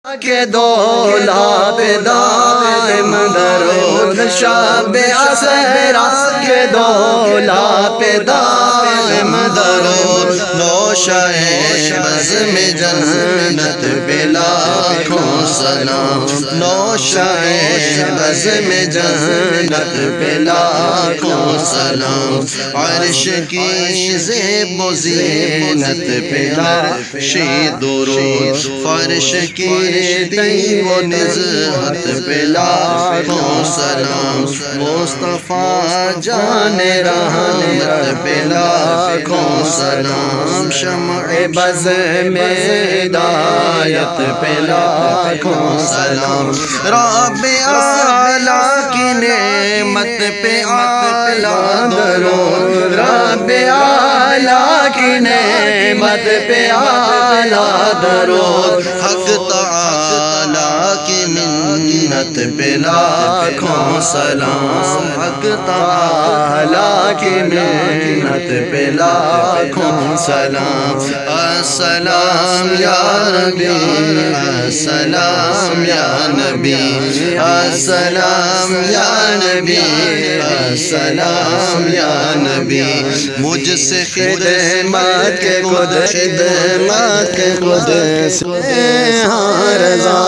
کہ دولا پہ دائم درود شب اسرا کہ دولا پہ دائم درود نوشائے بزم جنت پہ لاکھوں سلام نوشائے بزم جنت پہ لاکھوں سلام عرش کی زیب و زینت پہ لاکھیں درود فرش کی دین و نزہت پہ لاکھوں سلام مصطفیٰ جان رحمت پہ لاکھوں سلام شمع بز میں ہدایت پہ لاکھوں سلام رب اعلیٰ کی نعمت پہ اعلیٰ درود رب اعلیٰ کی نعمت پہ اعلیٰ درود حق تعالیٰ کی منت پہ لاکھوں سلام حق تعالیٰ کی منت پہ لاکھوں سلام السلام یا نبی السلام یا نبی السلام یا نبی السلام یا نبی مجھ سے خدمت کے خدمت کے قدس رضا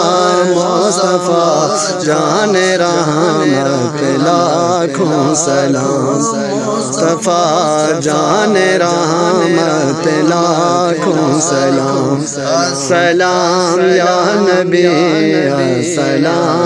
مصطفیٰ جان رحمت پہ لاکھوں سلام مصطفیٰ جان رحمت پہ لاکھوں سلام السلام یا نبی السلام